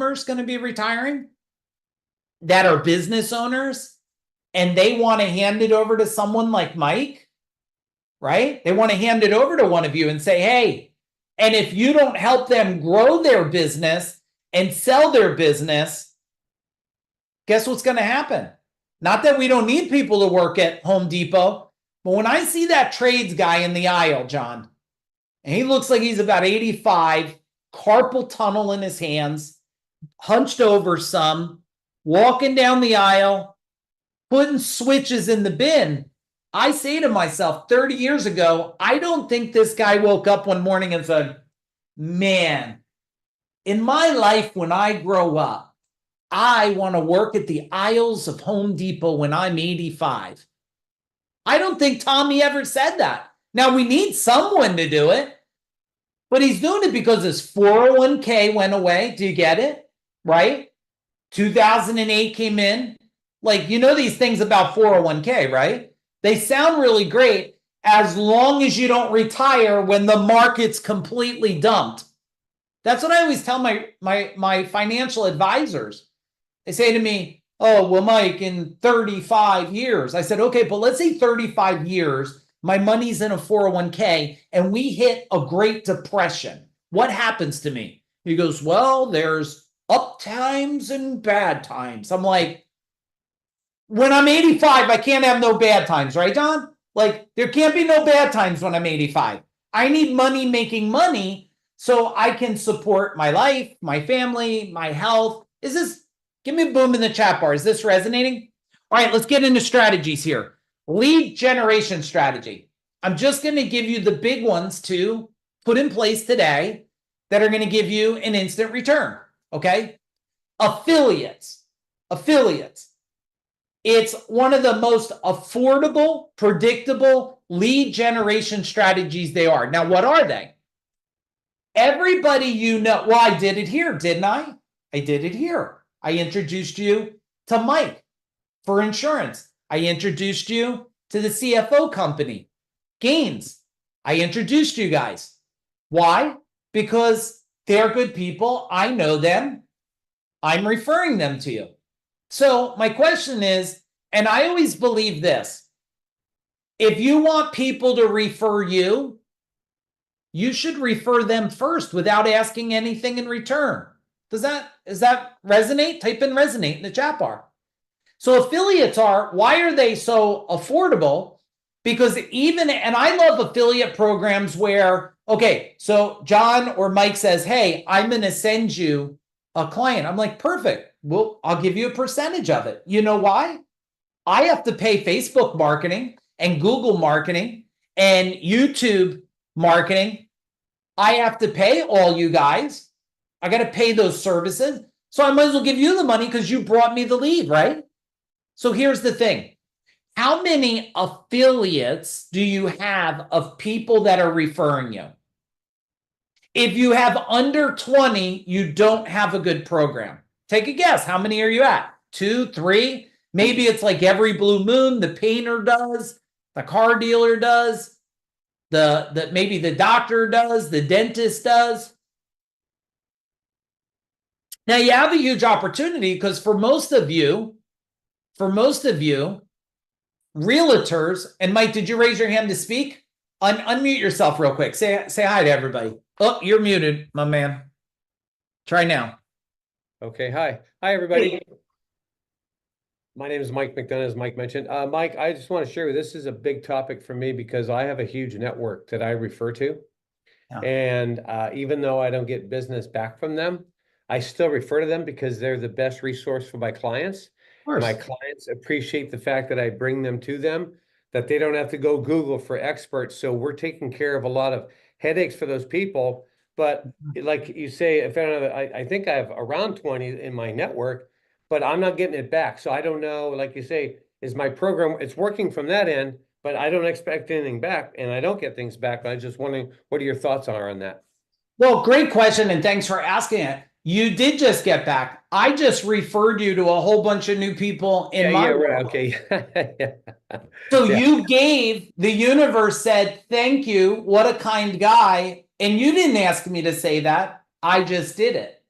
customers going to be retiring that are business owners and they want to hand it over to someone like Mike, right? They want to hand it over to one of you and say, hey, and if you don't help them grow their business and sell their business, guess what's going to happen? Not that we don't need people to work at Home Depot, but when I see that trades guy in the aisle, John, and he looks like he's about 85, carpal tunnel in his hands, hunched over some, walking down the aisle, putting switches in the bin, I say to myself 30 years ago, I don't think this guy woke up one morning and said, man, in my life when I grow up, I want to work at the aisles of Home Depot when I'm 85. I don't think Tommy ever said that. Now, we need someone to do it, but he's doing it because his 401k went away. Do you get it? Right? 2008 came in. Like, you know these things about 401k, right? They sound really great as long as you don't retire when the market's completely dumped. That's what I always tell my financial advisors. They say to me, oh, well, Mike, in 35 years. I said, okay, but let's say 35 years, my money's in a 401k and we hit a Great Depression. What happens to me? He goes, well, there's up times and bad times. I'm like, when I'm 85, I can't have no bad times, right, John? Like, there can't be no bad times when I'm 85. I need money making money so I can support my life, my family, my health. Give me a boom in the chat bar. Is this resonating? All right, let's get into strategies here. Lead generation strategy. I'm just going to give you the big ones to put in place today that are going to give you an instant return, okay? Affiliates. It's one of the most affordable, predictable lead generation strategies they are. Now, what are they? Everybody you know, well, I did it here, didn't I? I did it here. I introduced you to Mike for insurance. I introduced you to the CFO company, Gaines. I introduced you guys. Why? Because they're good people. I know them. I'm referring them to you. So my question is, and I always believe this, if you want people to refer you, you should refer them first without asking anything in return. Does that resonate? Type in resonate in the chat bar. So affiliates why are they so affordable? Because and I love affiliate programs where, okay, so John or Mike says, hey, I'm going to send you a client. I'm like, perfect. Well, I'll give you a percentage of it. You know why? I have to pay Facebook marketing and Google marketing and YouTube marketing. I have to pay all you guys. I got to pay those services. So I might as well give you the money because you brought me the lead, right? So here's the thing. How many affiliates do you have of people that are referring you? If you have under 20, you don't have a good program. Take a guess. How many are you at? 2, 3? Maybe it's like every blue moon, the painter does, the car dealer does, maybe the doctor does, the dentist does. Now you have a huge opportunity because for most of you, realtors, and Mike, did you raise your hand to speak? Unmute yourself real quick. Say hi to everybody. Oh, you're muted, my man. Try now. Okay, hi. Hi, everybody. Hey. My name is Mike McDonough, as Mike mentioned. Mike, I just want to share with you, this is a big topic for me because I have a huge network that I refer to. Yeah. And even though I don't get business back from them, I still refer to them because they're the best resource for my clients. My clients appreciate the fact that I bring them to them, that they don't have to go Google for experts. So we're taking care of a lot of headaches for those people. But like you say, if I think I have around 20 in my network, but I'm not getting it back. So I don't know, like you say, is my program, it's working from that end, but I don't expect anything back and I don't get things back. But I'm just wondering what your thoughts are on that. Well, great question. And thanks for asking it. You did just get back. I just referred you to a whole bunch of new people in my world. Right. Okay. Yeah. So you gave, the universe said, thank you. What a kind guy. And you didn't ask me to say that. I just did it.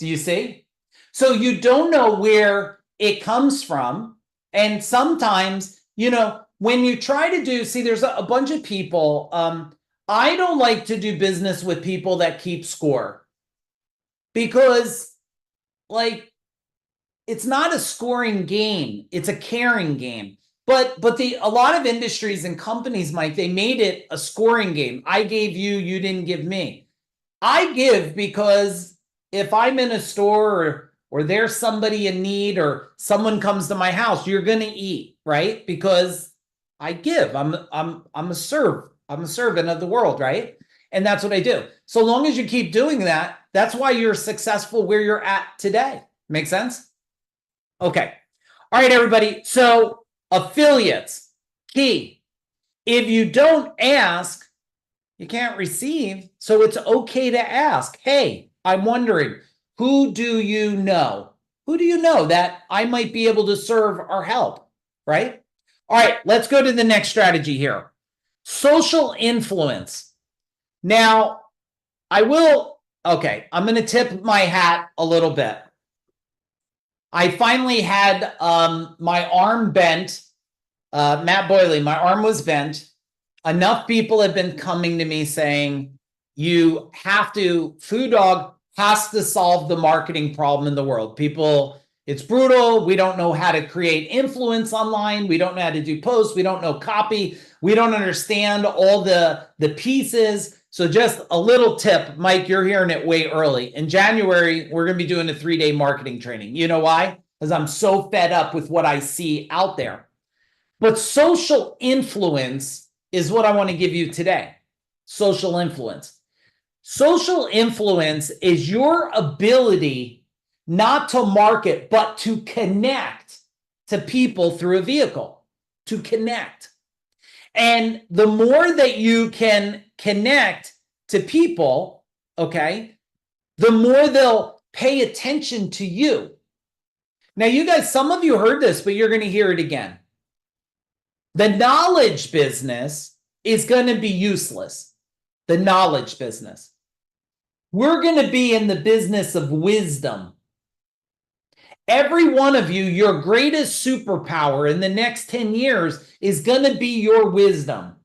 Do you see? So you don't know where it comes from. And sometimes, when you try to do, see, there's a bunch of people. I don't like to do business with people that keep score because, like, it's not a scoring game, it's a caring game. But a lot of industries and companies, Mike, they made it a scoring game. I gave you, you didn't give me. I give because if I'm in a store or there's somebody in need or someone comes to my house, you're going to eat, right? Because I give. I'm a servant of the world, right? And that's what I do. So long as you keep doing that, that's why you're successful where you're at today. Make sense? Okay. All right, everybody. So affiliates, key. If you don't ask, you can't receive. So it's okay to ask. Hey, I'm wondering, who do you know? Who do you know that I might be able to serve or help, right? All right, let's go to the next strategy here. Social influence. Now, I'm going to tip my hat a little bit. I finally had my arm bent. Matt Boyley, my arm was bent. Enough people have been coming to me saying, Food Dog has to solve the marketing problem in the world. People, it's brutal. We don't know how to create influence online. We don't know how to do posts. We don't know copy. We don't understand all the pieces. So just a little tip, Mike, you're hearing it way early. In January, we're going to be doing a 3-day marketing training. You know why? Because I'm so fed up with what I see out there. But social influence is what I want to give you today. Social influence. Social influence is your ability not to market, but to connect to people through a vehicle, to connect. And the more that you can connect to people, okay, the more they'll pay attention to you. Now, you guys, some of you heard this, but you're going to hear it again. The knowledge business is going to be useless. The knowledge business. We're going to be in the business of wisdom. Every one of you, your greatest superpower in the next 10 years is going to be your wisdom.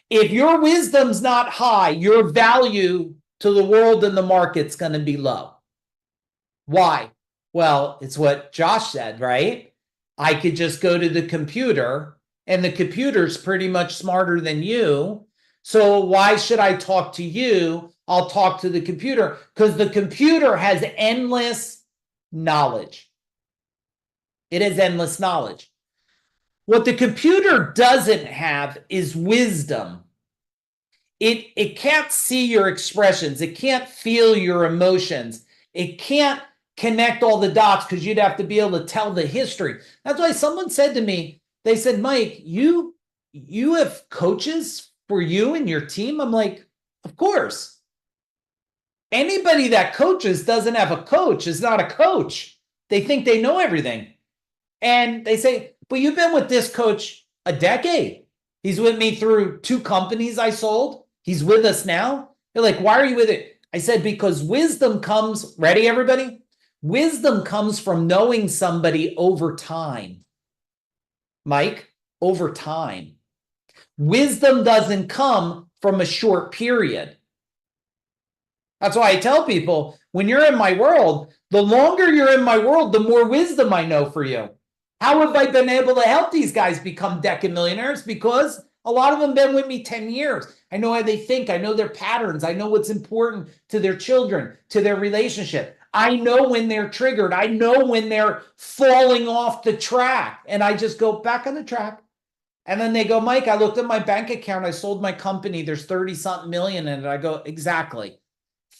If your wisdom's not high, your value to the world and the market's going to be low. Why? Well, it's what Josh said, right? I could just go to the computer and the computer's pretty much smarter than you. So why should I talk to you? I'll talk to the computer because the computer has endless knowledge. It has endless knowledge. What the computer doesn't have is wisdom. It can't see your expressions. It can't feel your emotions. It can't connect all the dots because you'd have to be able to tell the history. That's why someone said to me, they said, Mike, you have coaches for you and your team? I'm like, of course. Anybody that coaches doesn't have a coach is not a coach. They think they know everything. And they say, but you've been with this coach a decade. He's with me through 2 companies I sold. He's with us now. They're like, why are you with it? I said, because wisdom comes, ready everybody? Wisdom comes from knowing somebody over time. Mike, over time. Wisdom doesn't come from a short period. That's why I tell people, when you're in my world, the longer you're in my world, the more wisdom I know for you. How have I been able to help these guys become decamillionaires? Because a lot of them have been with me 10 years. I know how they think. I know their patterns. I know what's important to their children, to their relationship. I know when they're triggered. I know when they're falling off the track. And I just go back on the track. And then they go, Mike, I looked at my bank account. I sold my company. There's 30-something million in it. I go, exactly.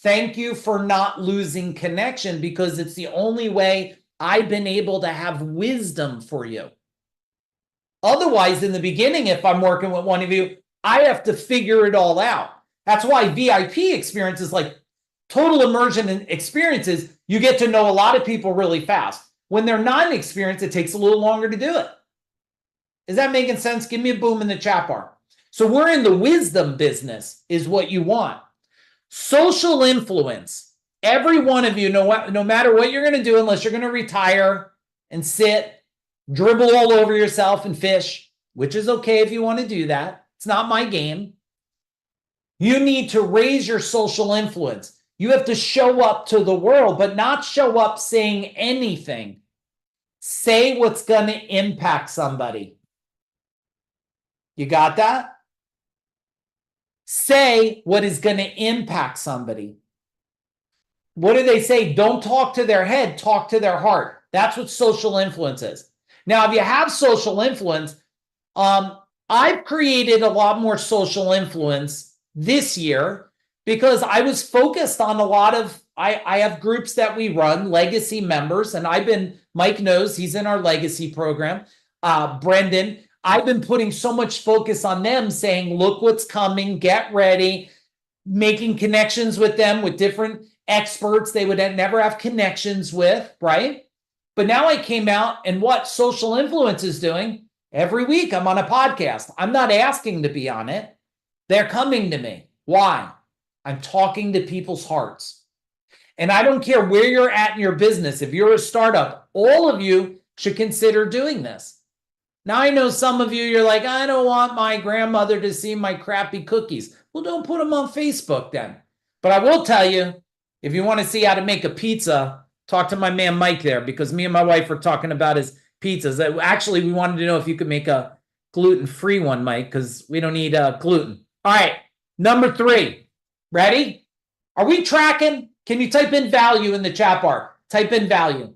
Thank you for not losing connection because it's the only way I've been able to have wisdom for you. Otherwise, in the beginning, if I'm working with one of you, I have to figure it all out. That's why VIP experiences, like total immersion experiences, you get to know a lot of people really fast. When they're not experienced, it takes a little longer to do it. Is that making sense? Give me a boom in the chat bar. So we're in the wisdom business is what you want. Social influence. Every one of you, no matter what you're going to do, unless you're going to retire and sit, dribble all over yourself and fish, which is okay if you want to do that. It's not my game. You need to raise your social influence. You have to show up to the world, but not show up saying anything. Say what's going to impact somebody. You got that? Say what is going to impact somebody. What do they say? Don't talk to their head, talk to their heart. That's what social influence is. Now, if you have social influence, I've created a lot more social influence this year because I was focused on a lot of, I have groups that we run, legacy members, and Mike knows he's in our legacy program. Brendan, I've been putting so much focus on them saying, look what's coming, get ready, making connections with them with different experts they would never have connections with, right? But now I came out and what social influence is doing, every week I'm on a podcast. I'm not asking to be on it. They're coming to me. Why? I'm talking to people's hearts. And I don't care where you're at in your business. If you're a startup, all of you should consider doing this. Now, I know some of you, you're like, I don't want my grandmother to see my crappy cookies. Well, don't put them on Facebook then. But I will tell you, if you want to see how to make a pizza, talk to my man Mike there, because me and my wife were talking about his pizzas. Actually, we wanted to know if you could make a gluten-free one, Mike, because we don't need gluten. All right, number 3. Ready? Are we tracking? Can you type in value in the chat bar? Type in value.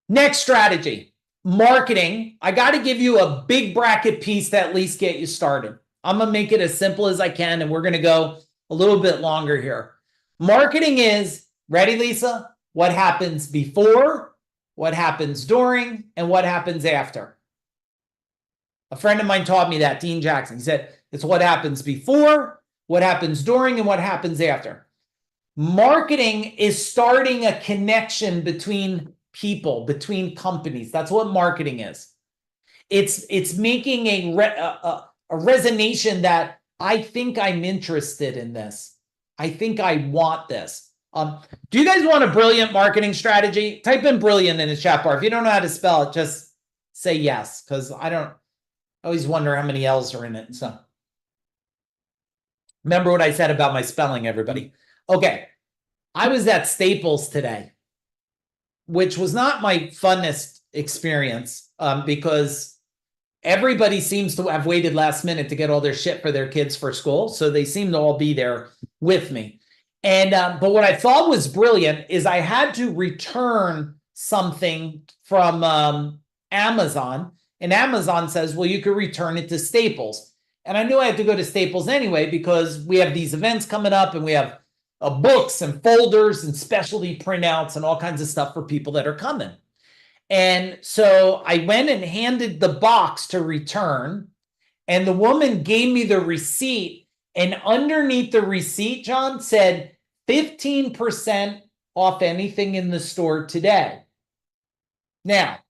Next strategy. Marketing. I got to give you a big bracket piece to at least get you started. I'm going to make it as simple as I can, and we're going to go a little bit longer here. Marketing is, ready, Lisa? What happens before, what happens during, and what happens after. A friend of mine taught me that, Dean Jackson. He said, it's what happens before, what happens during, and what happens after. Marketing is starting a connection between people, between companies. That's what marketing is. It's making a resonation that I think I'm interested in this. I think I want this. Do you guys want a brilliant marketing strategy? Type in brilliant in the chat bar. If you don't know how to spell it, just say yes, because I always wonder how many L's are in it. So remember what I said about my spelling, everybody. Okay. I was at Staples today, which was not my funnest experience because everybody seems to have waited last minute to get all their shit for their kids for school. So they seem to all be there with me. And but what I thought was brilliant is I had to return something from Amazon. And Amazon says, well, you could return it to Staples. And I knew I had to go to Staples anyway because we have these events coming up and we have books and folders and specialty printouts and all kinds of stuff for people that are coming. And so I went and handed the box to return, and the woman gave me the receipt, and underneath the receipt, John, said 15% off anything in the store today. Now,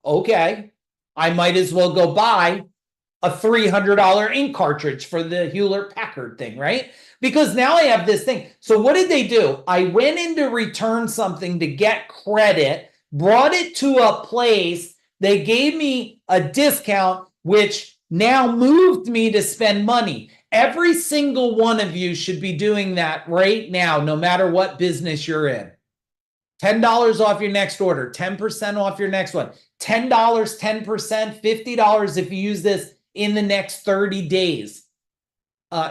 okay, I might as well go buy a $300 ink cartridge for the Hewlett-Packard thing, right? Because now I have this thing. So what did they do? I went in to return something to get credit, brought it to a place. They gave me a discount, which now moved me to spend money. Every single one of you should be doing that right now, no matter what business you're in. $10 off your next order, 10% off your next one, $10, 10%, $50 if you use this in the next 30 days.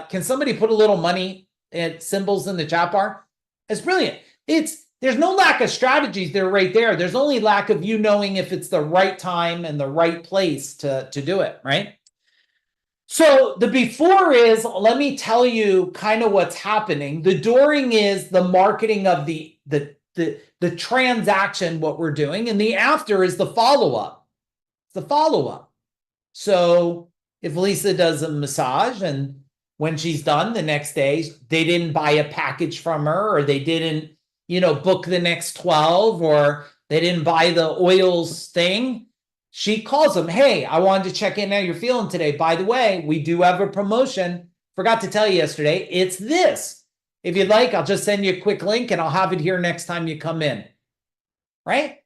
Can somebody put a little money at symbols in the chat bar? It's brilliant. There's no lack of strategies there right there. There's only lack of you knowing if it's the right time and the right place to do it, right? So the before is, let me tell you kind of what's happening. The during is the marketing of the transaction, what we're doing, and the after is the follow-up. It's the follow-up. So if Lisa does a massage and when she's done the next day, they didn't buy a package from her, or they didn't, book the next 12, or they didn't buy the oils thing, she calls them, hey, I wanted to check in how you're feeling today. By the way, we do have a promotion. Forgot to tell you yesterday, it's this. If you'd like, I'll just send you a quick link and I'll have it here next time you come in. Right?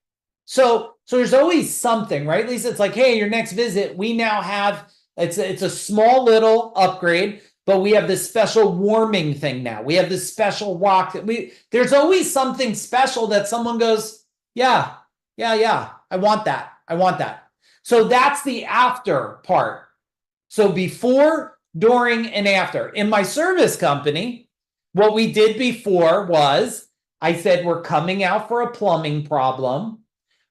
So there's always something, right, Lisa? It's like, hey, your next visit, we now have, it's a small little upgrade, but we have this special warming thing now. We have this special walk that there's always something special that someone goes, yeah, I want that. I want that. So that's the after part. So before, during, and after. In my service company, what we did before was I said, we're coming out for a plumbing problem.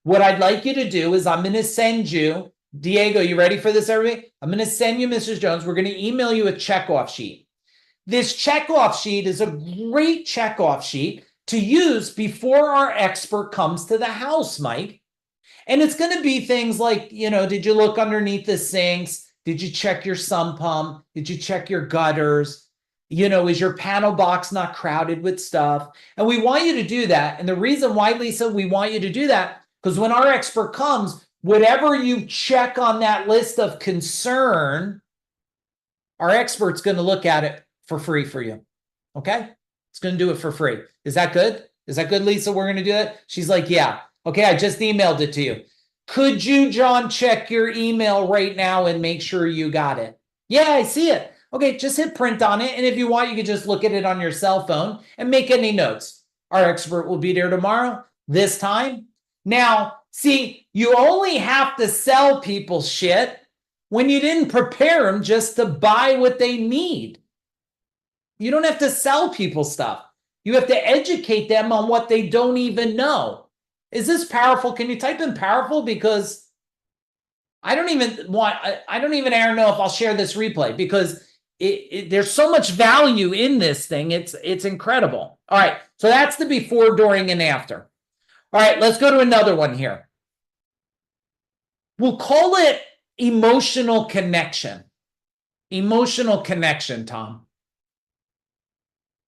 What I'd like you to do is I'm going to send you, Diego, you ready for this, everybody? I'm going to send you, Mrs. Jones. We're going to email you a checkoff sheet. This checkoff sheet is a great checkoff sheet to use before our expert comes to the house, Mike. And it's going to be things like, did you look underneath the sinks? Did you check your sump pump? Did you check your gutters? Is your panel box not crowded with stuff? And we want you to do that. And the reason why, Lisa, we want you to do that, because when our expert comes, whatever you check on that list of concern, our expert's going to look at it for free for you. Okay? It's going to do it for free. Is that good? Is that good, Lisa? We're going to do that? She's like, yeah. Okay, I just emailed it to you. Could you, John, check your email right now and make sure you got it? Yeah, I see it. Okay, just hit print on it. And if you want, you can just look at it on your cell phone and make any notes. Our expert will be there tomorrow, this time. Now, see, you only have to sell people shit when you didn't prepare them just to buy what they need. You don't have to sell people stuff. You have to educate them on what they don't even know. Is this powerful? Can you type in powerful? Because I don't even know if I'll share this replay because there's so much value in this thing. It's incredible. All right. So that's the before, during, and after. All right. Let's go to another one here. We'll call it emotional connection. Emotional connection, Tom.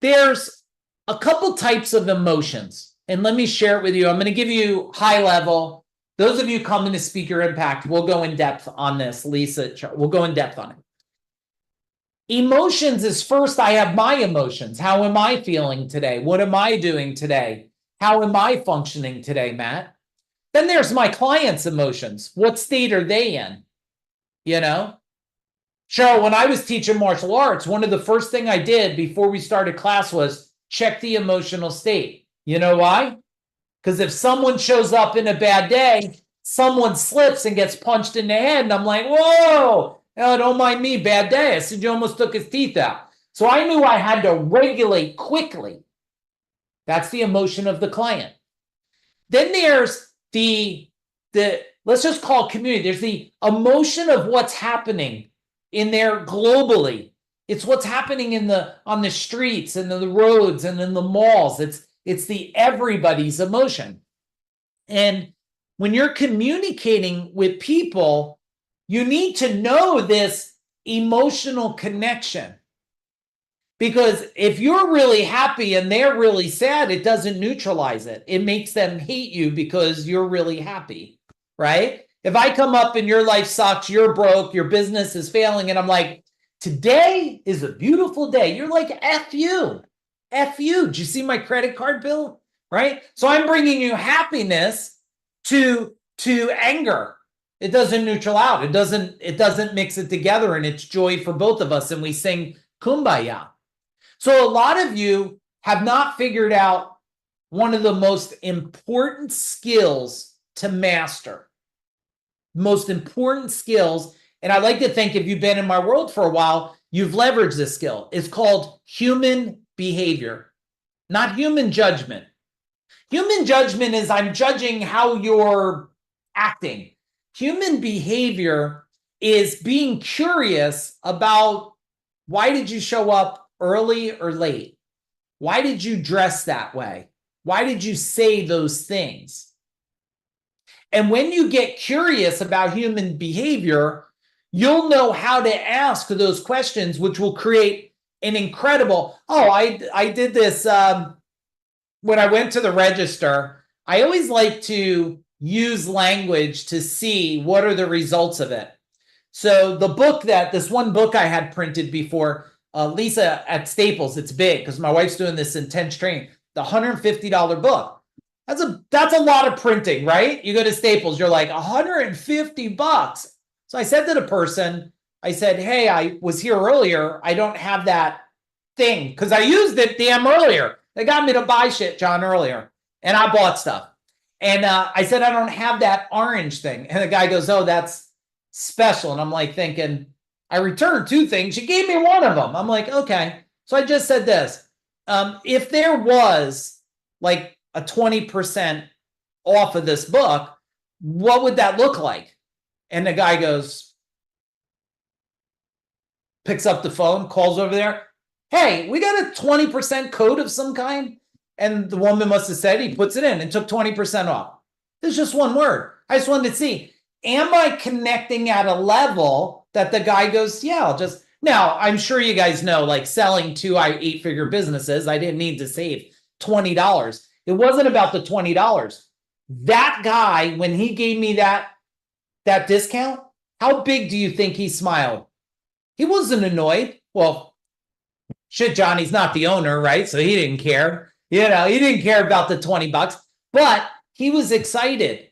There's a couple types of emotions. And let me share it with you. I'm going to give you high level. Those of you coming to Speaker Impact, we'll go in depth on this. Lisa, we'll go in depth on it. Emotions is first, I have my emotions. How am I feeling today? What am I doing today? How am I functioning today, Matt? Then there's my client's emotions. What state are they in? Cheryl, when I was teaching martial arts, one of the first thing I did before we started class was check the emotional state. You know why? Because if someone shows up in a bad day, someone slips and gets punched in the head, and I'm like, whoa, oh, don't mind me, bad day. I said, you almost took his teeth out. So I knew I had to regulate quickly. That's the emotion of the client. Then there's the let's just call it community. There's the emotion of what's happening in there globally. It's what's happening on the streets and the roads and in the malls. It's the everybody's emotion. And when you're communicating with people, you need to know this emotional connection. Because if you're really happy and they're really sad, it doesn't neutralize it. It makes them hate you because you're really happy, right? If I come up and your life sucks, you're broke, your business is failing, and I'm like, today is a beautiful day. You're like, F you. F you. Did you see my credit card bill? Right? So I'm bringing you happiness to anger. It doesn't neutral out. It doesn't mix it together, and it's joy for both of us. And we sing Kumbaya. So a lot of you have not figured out one of the most important skills to master. Most important skills. And I like to think if you've been in my world for a while, you've leveraged this skill. It's called human behavior, not human judgment. Human judgment is I'm judging how you're acting. Human behavior is being curious about why did you show up early or late? Why did you dress that way? Why did you say those things? And when you get curious about human behavior, you'll know how to ask those questions, which will create an incredible, I did this when I went to the register. I always like to use language to see what are the results of it. So this one book I had printed before, Lisa at Staples, it's big because my wife's doing this intense training. The $150 book. That's a lot of printing, right? You go to Staples, you're like $150. So I said to the person, I said, hey, I was here earlier. I don't have that thing because I used it damn earlier. They got me to buy shit, John, earlier. And I bought stuff. And I said, I don't have that orange thing. And the guy goes, oh, that's special. And I'm like thinking, I returned 2 things. You gave me one of them. I'm like, okay. So I just said this. If there was like a 20% off of this book, what would that look like? And the guy goes, picks up the phone, calls over there. Hey, we got a 20% code of some kind. And the woman must have said he puts it in and took 20% off. There's just one word. I just wanted to see, am I connecting at a level that the guy goes, yeah, I'll just, now I'm sure you guys know, like selling 2 8-figure businesses, I didn't need to save $20. It wasn't about the $20. That guy, when he gave me that discount, how big do you think he smiled? He wasn't annoyed. Well, shit, John, he's not the owner, right? So he didn't care. He didn't care about the $20, but he was excited.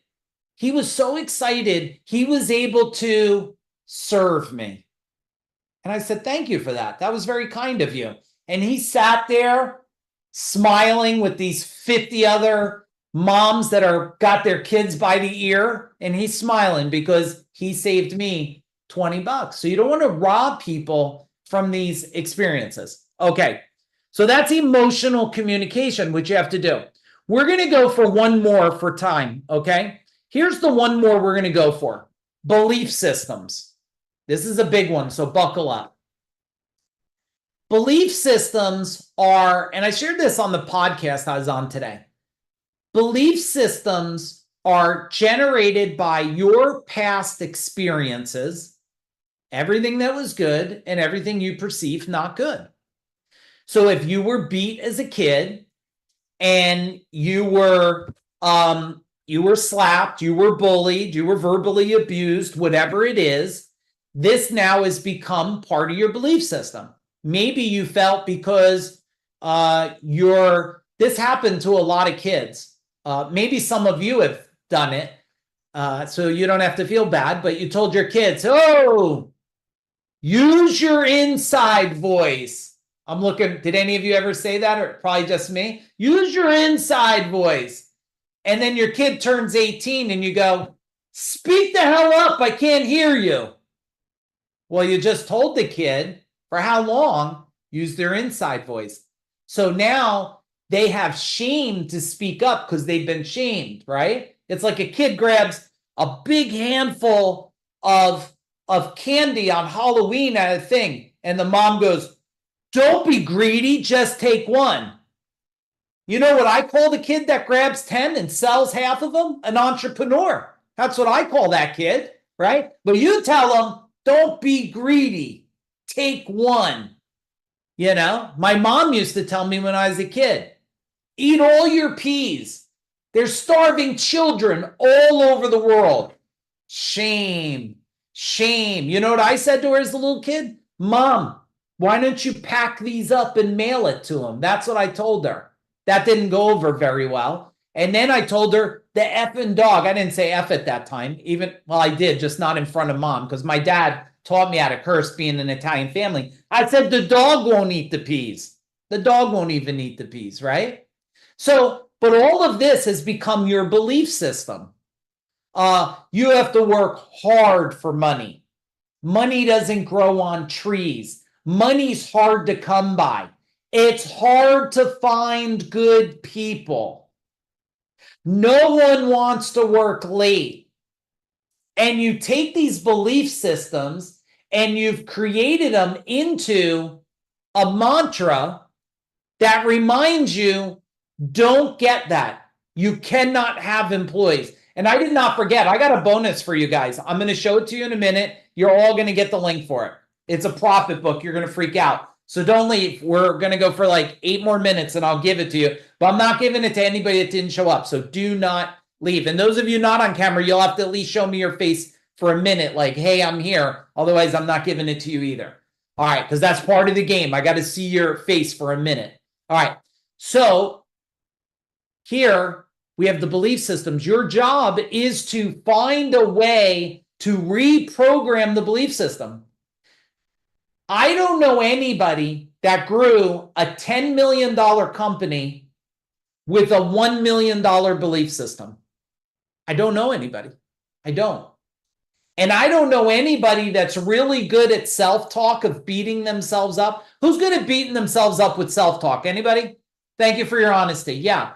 He was so excited. He was able to serve me. And I said, thank you for that. That was very kind of you. And he sat there smiling with these 50 other moms that got their kids by the ear. And he's smiling because he saved me $20. So you don't want to rob people from these experiences. Okay. So that's emotional communication, which you have to do. We're going to go for one more for time, okay? Here's the one more we're going to go for. Belief systems. This is a big one, so buckle up. Belief systems are, and I shared this on the podcast I was on today. Belief systems are generated by your past experiences, everything that was good and everything you perceive not good. So if you were beat as a kid and you were slapped, you were bullied, you were verbally abused, whatever it is, this now has become part of your belief system. Maybe you felt because this happened to a lot of kids. Maybe some of you have done it, so you don't have to feel bad, but you told your kids, oh, use your inside voice. I'm looking, did any of you ever say that, or probably just me? Use your inside voice. And then your kid turns 18 and you go, speak the hell up, I can't hear you. Well, you just told the kid for how long, use their inside voice. So now they have shame to speak up because they've been shamed, right? It's like a kid grabs a big handful of candy on Halloween at a thing, and the mom goes, don't be greedy, just take one. You know what I call the kid that grabs 10 and sells half of them? An entrepreneur. That's what I call that kid, right? But you tell them, don't be greedy, take one. My mom used to tell me when I was a kid, eat all your peas. There's starving children all over the world. Shame, shame. You know what I said to her as a little kid? Mom, why don't you pack these up and mail it to them? That's what I told her. That didn't go over very well. And then I told her the effing dog. I didn't say F at that time. I did, just not in front of mom, because my dad taught me how to curse being an Italian family. I said the dog won't eat the peas. The dog won't even eat the peas, right? So, but all of this has become your belief system. You have to work hard for money. Money doesn't grow on trees. Money's hard to come by. It's hard to find good people. No one wants to work late. And you take these belief systems and you've created them into a mantra that reminds you, don't get that. You cannot have employees. And I did not forget, I got a bonus for you guys. I'm going to show it to you in a minute. You're all going to get the link for it. It's a profit book. You're going to freak out. So don't leave. We're going to go for like 8 more minutes and I'll give it to you. But I'm not giving it to anybody that didn't show up. So do not leave. And those of you not on camera, you'll have to at least show me your face for a minute. Like, hey, I'm here. Otherwise, I'm not giving it to you either. All right, because that's part of the game. I got to see your face for a minute. All right. So here we have the belief systems. Your job is to find a way to reprogram the belief system. I don't know anybody that grew a $10 million company with a $1 million belief system. I don't know anybody. I don't. And I don't know anybody that's really good at self-talk of beating themselves up. Who's good at beating themselves up with self-talk? Anybody? Thank you for your honesty. Yeah.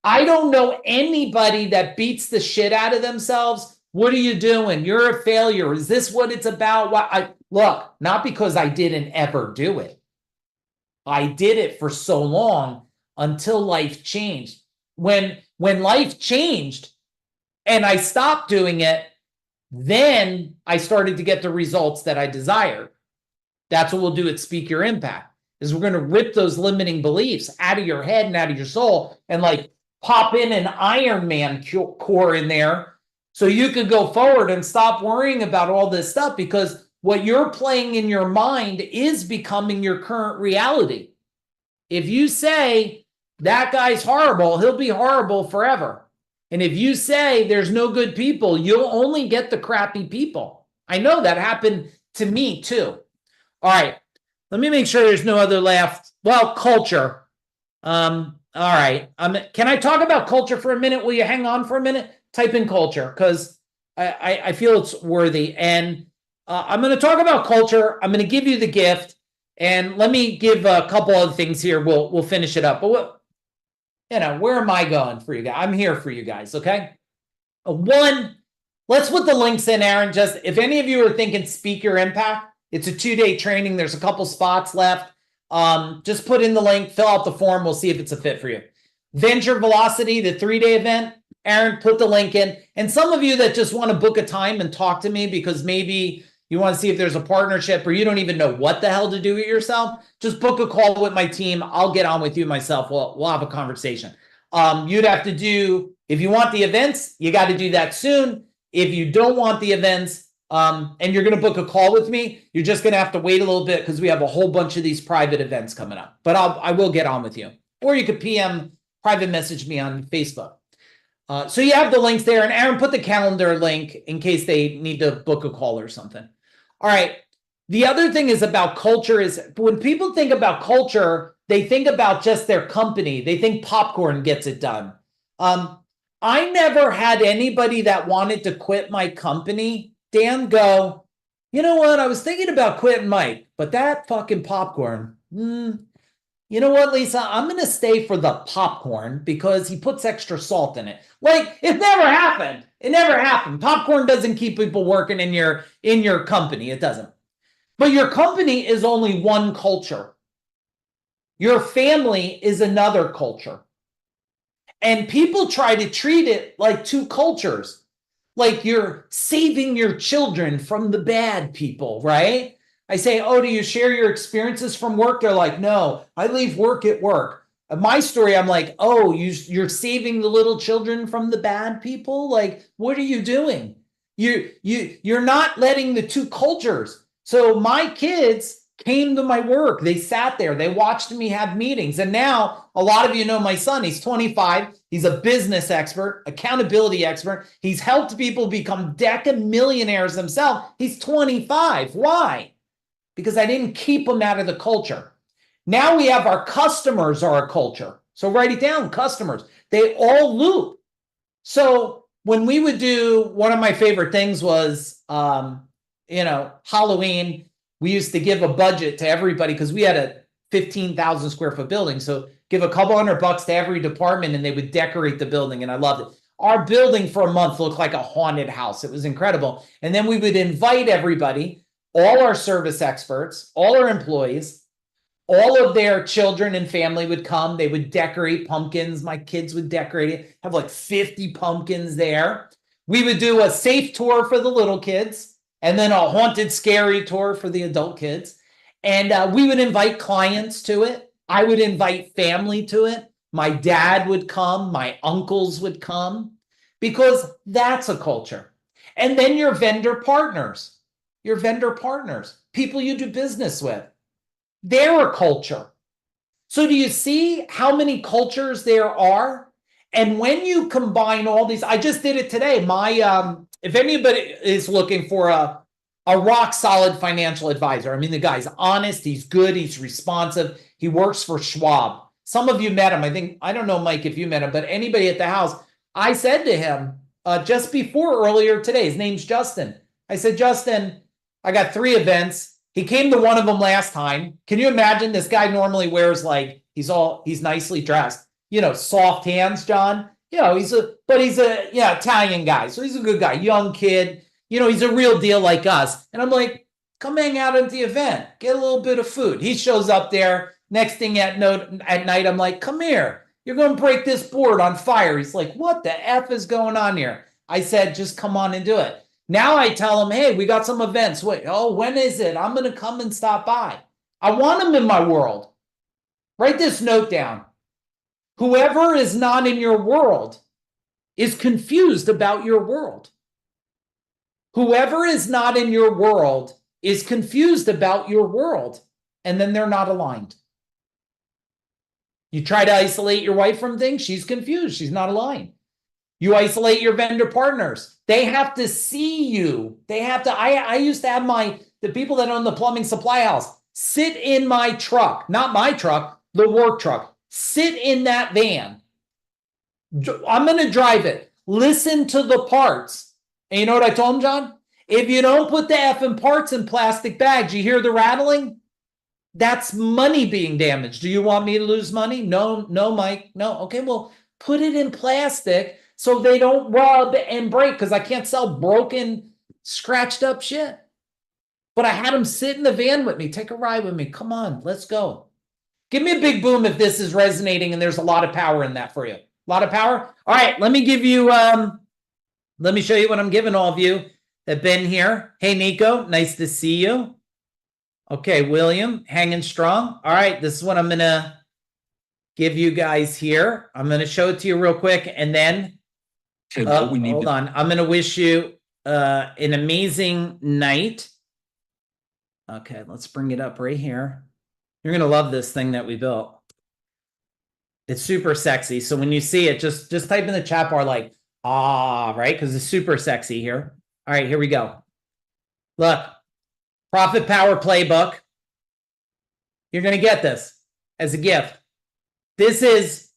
I don't know anybody that beats the shit out of themselves. What are you doing? You're a failure. Is this what it's about? Look, not because I didn't ever do it. I did it for so long until life changed. When life changed and I stopped doing it, then I started to get the results that I desired. That's what we'll do at Speak Your Impact, is we're going to rip those limiting beliefs out of your head and out of your soul and like pop in an Iron Man core in there so you could go forward and stop worrying about all this stuff, because what you're playing in your mind is becoming your current reality. If you say that guy's horrible, he'll be horrible forever. And if you say there's no good people, you'll only get the crappy people. I know that happened to me too. All right. Let me make sure there's no other left. Well, culture. All right. Can I talk about culture for a minute? Will you hang on for a minute? Type in culture, because I feel it's worthy. And I'm going to talk about culture. I'm going to give you the gift. And let me give a couple other things here. We'll finish it up. But where am I going for you guys? I'm here for you guys, okay? One, let's put the links in, Aaron. Just if any of you are thinking Speak Your Impact, it's a 2-day training. There's a couple spots left. Just put in the link, fill out the form. We'll see if it's a fit for you. Venture Velocity, the 3-day event. Aaron, put the link in. And some of you that just want to book a time and talk to me because maybe you want to see if there's a partnership or you don't even know what the hell to do with yourself, just book a call with my team. I'll get on with you myself. We'll have a conversation. You'd have to do, if you want the events, you got to do that soon. If you don't want the events and you're going to book a call with me, you're just going to have to wait a little bit because we have a whole bunch of these private events coming up. But I will get on with you. Or you could PM, private message me on Facebook. So you have the links there. And Aaron, put the calendar link in case they need to book a call or something. All right. The other thing is about culture is when people think about culture, they think about just their company. They think popcorn gets it done. I never had anybody that wanted to quit my company, Dan, go, you know what? I was thinking about quitting Mike, but that fucking popcorn, you know what, Lisa? I'm going to stay for the popcorn because he puts extra salt in it. Like, it never happened. It never happened. Popcorn doesn't keep people working in your company. It doesn't. But your company is only one culture. Your family is another culture. And people try to treat it like two cultures. Like you're saving your children from the bad people, right? I say, oh, do you share your experiences from work? They're like, no, I leave work at work. My story, I'm like, oh, you're saving the little children from the bad people? Like, what are you doing? You're not letting the two cultures. So my kids came to my work. They sat there. They watched me have meetings. And now a lot of you know my son. He's 25. He's a business expert, accountability expert. He's helped people become deca millionaires himself. He's 25. Why? Because I didn't keep them out of the culture. Now we have our customers are a culture. So write it down, customers. They all loop. So when we would do, one of my favorite things was, Halloween, we used to give a budget to everybody because we had a 15,000 square foot building. So give a couple $100 to every department and they would decorate the building. And I loved it. Our building for a month looked like a haunted house. It was incredible. And then we would invite everybody, all our service experts, all our employees, all of their children and family would come. They would decorate pumpkins. My kids would decorate it, have like 50 pumpkins there. We would do a safe tour for the little kids and then a haunted, scary tour for the adult kids. And we would invite clients to it. I would invite family to it. My dad would come. My uncles would come because that's a culture. And then your vendor partners. Your vendor partners. people you do business with. They're a culture. So do you see how many cultures there are? And when you combine all these, I just did it today. If anybody is looking for a rock solid financial advisor, I mean, the guy's honest, he's good, he's responsive, he works for Schwab. Some of you met him. I don't know, Mike, if you met him, but anybody at the house, I said to him just before earlier today, his name's Justin. I said, Justin, I got 3 events. He came to one of them last time. Can you imagine? This guy normally wears like, he's nicely dressed, soft hands, John. He's a Italian guy. So he's a good guy, young kid. He's a real deal like us. And I'm like, come hang out at the event, get a little bit of food. He shows up there. Next thing at night, I'm like, come here. You're going to break this board on fire. He's like, what the F is going on here? I said, just come on and do it. Now I tell him, hey, we got some events. Wait, when is it? I'm going to come and stop by. I want him in my world. Write this note down. Whoever is not in your world is confused about your world. Whoever is not in your world is confused about your world, and then they're not aligned. You try to isolate your wife from things, she's confused, she's not aligned. You isolate your vendor partners. They have to see you. They have to, I used to have the people that own the plumbing supply house sit in my truck, not my truck, the work truck. Sit in that van. I'm going to drive it. Listen to the parts. And you know what I told him, John? If you don't put the effing parts in plastic bags, you hear the rattling? That's money being damaged. Do you want me to lose money? No, Mike. No. Okay, well, put it in plastic so they don't rub and break, because I can't sell broken, scratched up shit. But I had him sit in the van with me. Take a ride with me. Come on, let's go. Give me a big boom if this is resonating and there's a lot of power in that for you. A lot of power? All right, let me give you, let me show you what I'm giving all of you that been here. Hey, Nico, nice to see you. Okay, William, hanging strong. All right, this is what I'm going to give you guys here. I'm going to show it to you real quick, and then hold on. I'm going to wish you an amazing night. Okay, let's bring it up right here. You're going to love this thing that we built. It's super sexy. So when you see it, just type in the chat bar like, right? Because it's super sexy here. All right, here we go. Look, Profit Power Playbook. You're going to get this as a gift. This is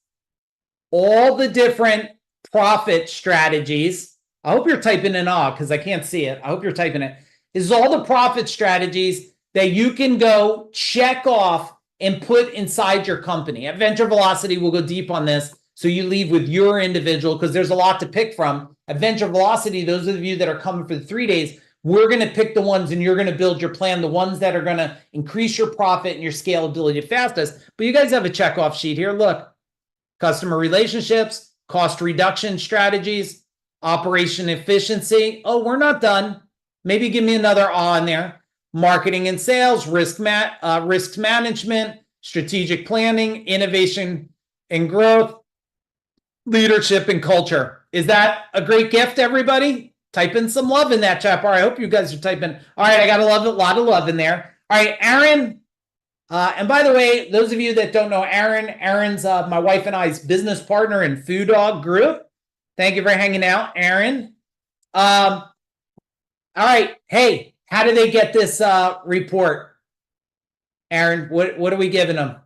all the different profit strategies. I hope you're typing in because I can't see it. I hope you're typing it. This is all the profit strategies that you can go check off and put inside your company. At Venture Velocity, we'll go deep on this so you leave with your individual, because there's a lot to pick from. At Venture Velocity, those of you that are coming for the 3 days, we're going to pick the ones and you're going to build your plan, the ones that are going to increase your profit and your scalability fastest. But you guys have a checkoff sheet here. Look, customer relationships, cost reduction strategies, operation efficiency. Oh, we're not done. Maybe give me another in there. Marketing and sales, risk management, strategic planning, innovation and growth, leadership and culture. Is that a great gift, everybody? Type in some love in that chat bar. I hope you guys are typing. All right, I got a lot of love in there. All right, Aaron. And by the way, those of you that don't know Aaron's my wife and I's business partner in Food Dog Group. Thank you for hanging out, Aaron. All right, hey, how do they get this report? Aaron, what are we giving them?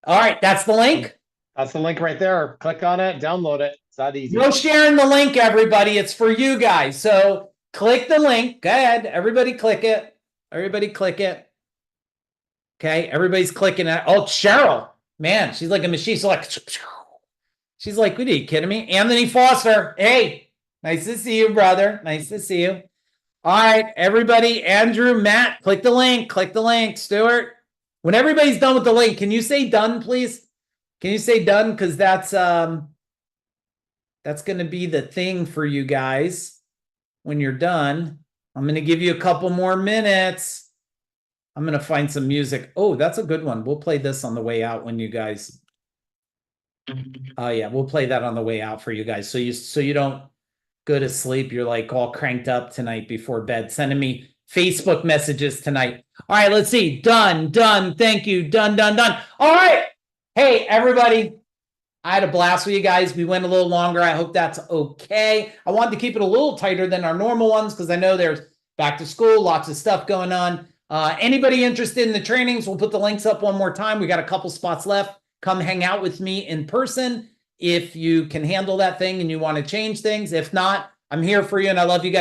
All right, that's the link. That's the link right there. Click on it, download it. It's that easy. No sharing the link, everybody. It's for you guys. So click the link. Go ahead. Everybody click it. Everybody click it. Okay. Everybody's clicking it. Oh, Cheryl. Man, she's like a machine. She's like, what are you kidding me? Anthony Foster. Hey, nice to see you, brother. Nice to see you. All right, everybody. Andrew, Matt, click the link. Click the link. Stuart. When everybody's done with the link, can you say done, please? Can you say done? Because that's going to be the thing for you guys when you're done. I'm going to give you a couple more minutes. I'm going to find some music. Oh, that's a good one. We'll play this on the way out when you guys. Oh yeah, we'll play that on the way out for you guys. So you don't go to sleep. You're like all cranked up tonight before bed, sending me Facebook messages tonight. All right, let's see. Done. Thank you. Done. All right. Hey, everybody. I had a blast with you guys. We went a little longer. I hope that's okay. I wanted to keep it a little tighter than our normal ones because I know there's back to school, lots of stuff going on. Anybody interested in the trainings, we'll put the links up one more time. We got a couple spots left. Come hang out with me in person if you can handle that thing and you want to change things. If not, I'm here for you and I love you guys.